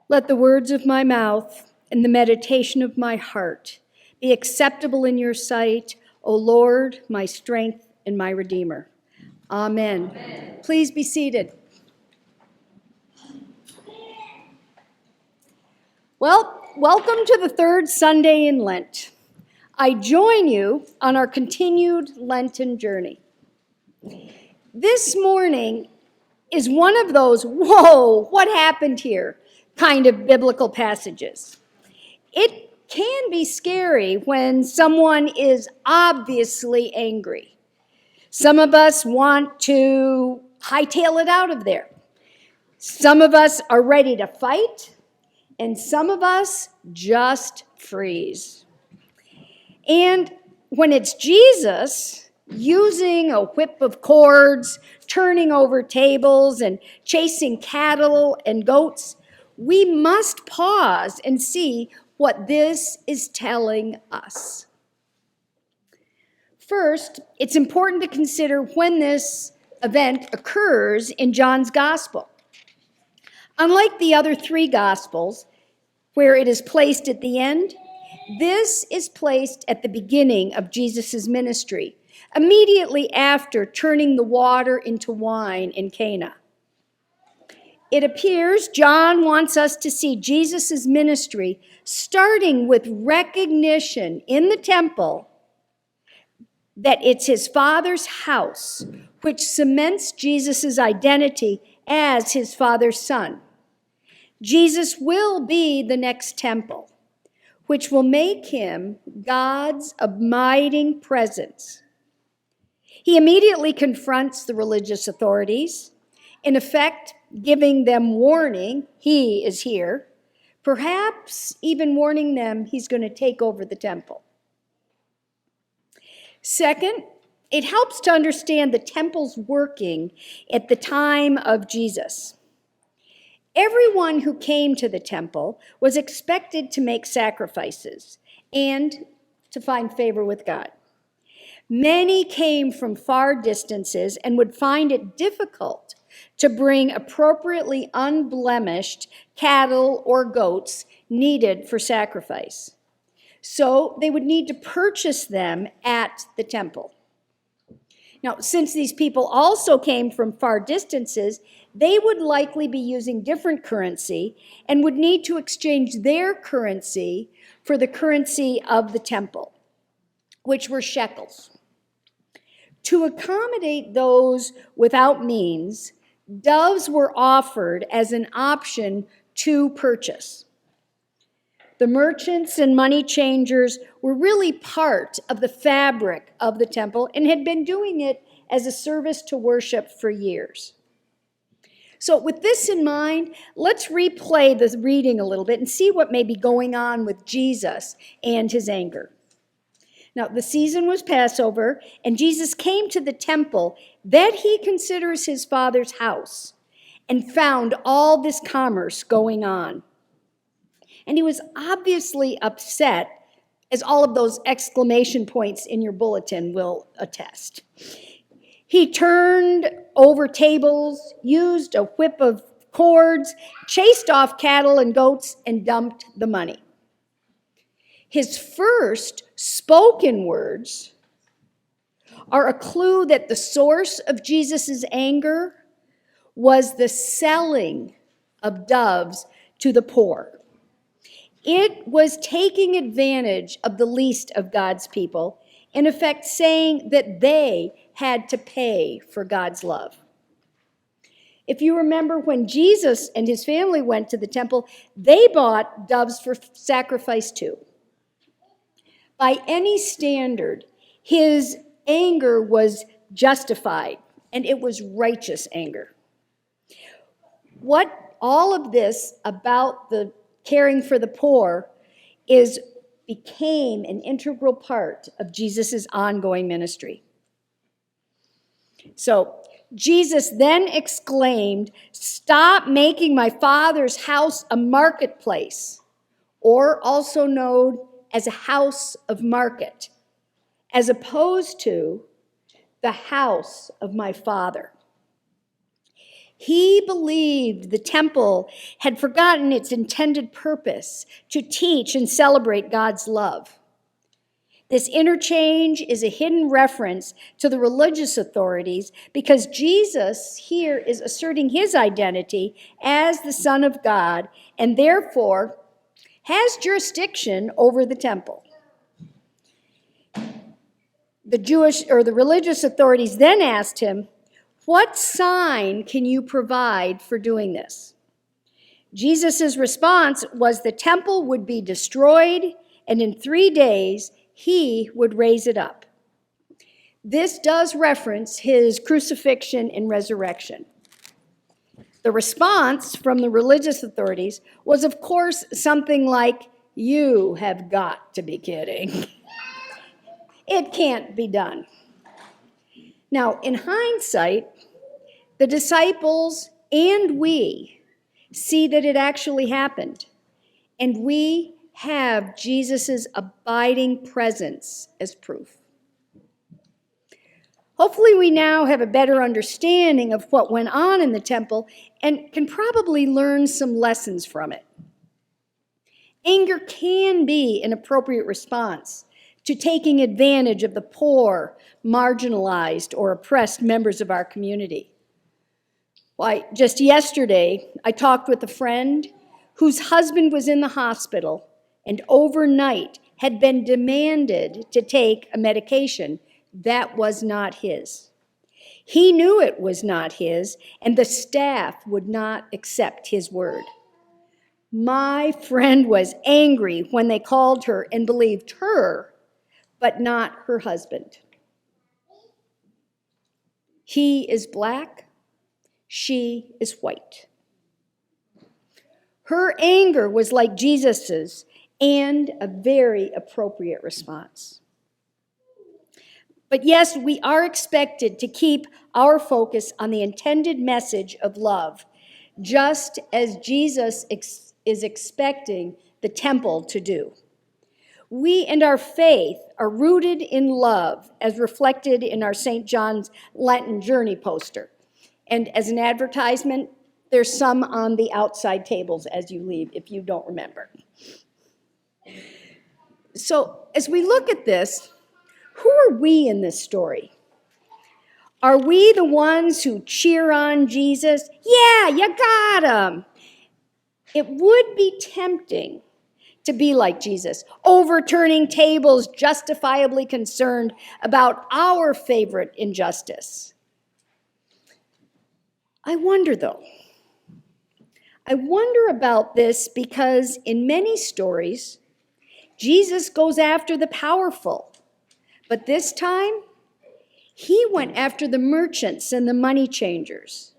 Let the words of my mouth and the meditation of my heart be acceptable in your sight, O Lord, my strength and my Redeemer. Amen. Amen. Please be seated. Well, welcome to the third Sunday in Lent. I join you on our continued Lenten journey. This morning is one of those, whoa, what happened here kind of biblical passages. It can be scary when someone is obviously angry. Some of us want to hightail it out of there. Some of us are ready to fight, and some of us just freeze. And when it's Jesus using a whip of cords, turning over tables, and chasing cattle and goats, we must pause and see what this is telling us. First, it's important to consider when this event occurs in John's gospel. Unlike the other three gospels, where it is placed at the end, this is placed at the beginning of Jesus' ministry, immediately after turning the water into wine in Cana. It appears John wants us to see Jesus' ministry starting with recognition in the temple that it's his Father's house, which cements Jesus' identity as his Father's Son. Jesus will be the next temple, which will make him God's abiding presence. He immediately confronts the religious authorities, in effect, giving them warning he is here, perhaps even warning them he's going to take over the temple. Second, it helps to understand the temple's working at the time of Jesus. Everyone who came to the temple was expected to make sacrifices and to find favor with God. Many came from far distances and would find it difficult to bring appropriately unblemished cattle or goats needed for sacrifice. So they would need to purchase them at the temple. Now, since these people also came from far distances, they would likely be using different currency and would need to exchange their currency for the currency of the temple, which were shekels. To accommodate those without means, doves were offered as an option to purchase. The merchants and money changers were really part of the fabric of the temple and had been doing it as a service to worship for years. So with this in mind, let's replay the reading a little bit and see what may be going on with Jesus and his anger. Now, the season was Passover, and Jesus came to the temple that he considers his Father's house and found all this commerce going on. And he was obviously upset, as all of those exclamation points in your bulletin will attest. He turned over tables, used a whip of cords, chased off cattle and goats, and dumped the money. His first spoken words are a clue that the source of Jesus' anger was the selling of doves to the poor. It was taking advantage of the least of God's people, in effect saying that they had to pay for God's love. If you remember when Jesus and his family went to the temple, they bought doves for sacrifice too. By any standard, his anger was justified, and it was righteous anger. What all of this about the caring for the poor became an integral part of Jesus' ongoing ministry. So Jesus then exclaimed, "Stop making my Father's house a marketplace," or also known as a house of market, as opposed to the house of my Father. He believed the temple had forgotten its intended purpose to teach and celebrate God's love. This interchange is a hidden reference to the religious authorities because Jesus here is asserting his identity as the Son of God and therefore has jurisdiction over the temple. The religious authorities then asked him, "What sign can you provide for doing this?" Jesus' response was the temple would be destroyed, and in 3 days, he would raise it up. This does reference his crucifixion and resurrection. The response from the religious authorities was, of course, something like, "You have got to be kidding. It can't be done." Now, in hindsight, the disciples and we see that it actually happened, and we have Jesus' abiding presence as proof. Hopefully, we now have a better understanding of what went on in the temple and can probably learn some lessons from it. Anger can be an appropriate response to taking advantage of the poor, marginalized, or oppressed members of our community. Why, just yesterday, I talked with a friend whose husband was in the hospital and overnight had been demanded to take a medication that was not his. He knew it was not his, and the staff would not accept his word. My friend was angry when they called her and believed her, but not her husband. He is black, she is white. Her anger was like Jesus's, and a very appropriate response. But yes, we are expected to keep our focus on the intended message of love, just as Jesus is expecting the temple to do. We and our faith are rooted in love, as reflected in our St. John's Lenten Journey poster. And as an advertisement, there's some on the outside tables as you leave, if you don't remember. So as we look at this, who are we in this story? Are we the ones who cheer on Jesus? Yeah, you got him. It would be tempting to be like Jesus, overturning tables, justifiably concerned about our favorite injustice. I wonder about this because in many stories, Jesus goes after the powerful, but this time, he went after the merchants and the money changers.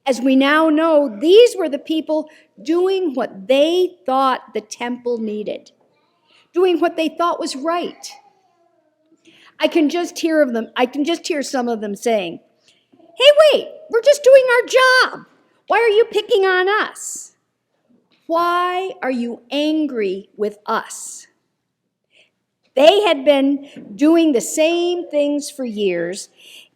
As we now know, these were the people doing what they thought the temple needed, doing what they thought was right. I can just hear some of them saying, "Hey, wait, we're just doing our job. Why are you picking on us? Why are you angry with us?" They had been doing the same things for years,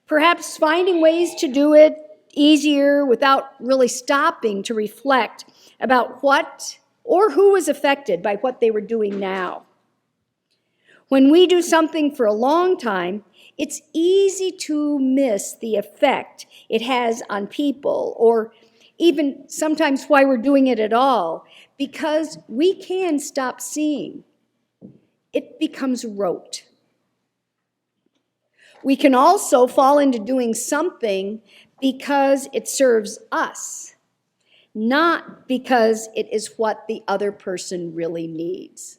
perhaps finding ways to do it easier without really stopping to reflect about what or who was affected by what they were doing now. When we do something for a long time, it's easy to miss the effect it has on people, or even sometimes why we're doing it at all, because we can stop seeing. It becomes rote. We can also fall into doing something because it serves us, not because it is what the other person really needs.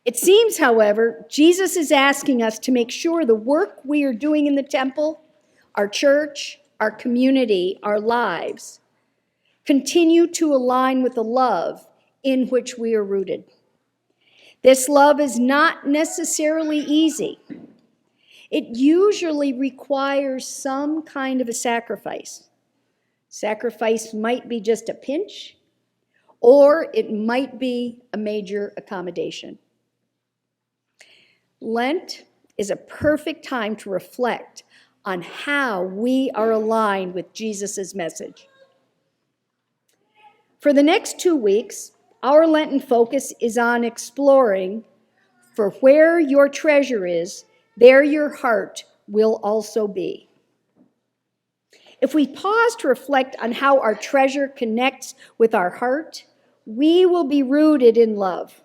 It seems, however, Jesus is asking us to make sure the work we are doing in the temple, our church, our community, our lives, continue to align with the love in which we are rooted. This love is not necessarily easy. It usually requires some kind of a sacrifice. Sacrifice might be just a pinch, or it might be a major accommodation. Lent is a perfect time to reflect on how we are aligned with Jesus' message. For the next 2 weeks, our Lenten focus is on exploring, for where your treasure is, there your heart will also be. If we pause to reflect on how our treasure connects with our heart, we will be rooted in love.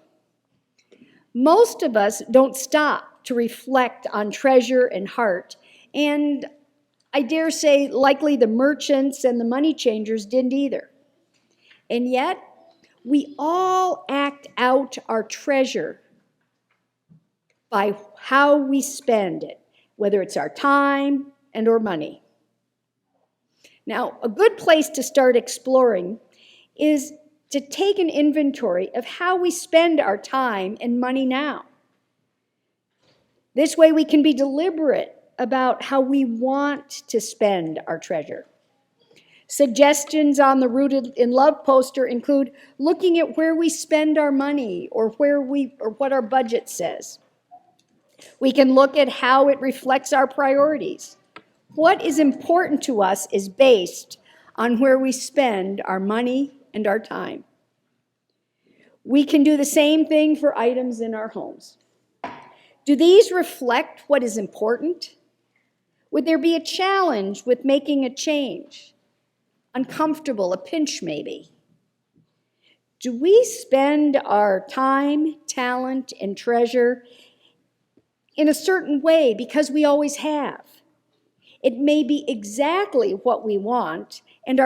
Most of us don't stop to reflect on treasure and heart, and I dare say likely the merchants and the money changers didn't either. And yet, we all act out our treasure by how we spend it, whether it's our time and or money. Now, a good place to start exploring is to take an inventory of how we spend our time and money now. This way we can be deliberate about how we want to spend our treasure. Suggestions on the Rooted in Love poster include looking at where we spend our money or what our budget says. We can look at how it reflects our priorities. What is important to us is based on where we spend our money and our time. We can do the same thing for items in our homes. Do these reflect what is important? Would there be a challenge with making a change? Uncomfortable, a pinch maybe? Do we spend our time, talent, and treasure in a certain way because we always have? It may be exactly what we want and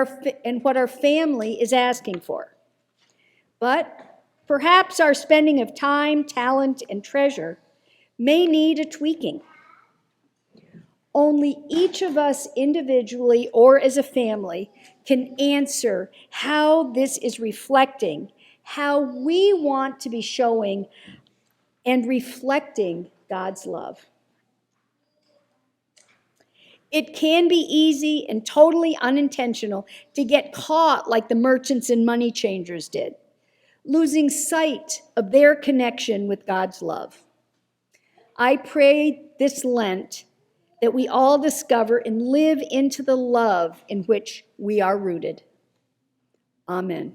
what our family is asking for. But perhaps our spending of time, talent, and treasure may need a tweaking. Only each of us individually or as a family can answer how this is reflecting how we want to be showing and reflecting God's love. It can be easy and totally unintentional to get caught like the merchants and money changers did, losing sight of their connection with God's love. I pray this Lent that we all discover and live into the love in which we are rooted. Amen.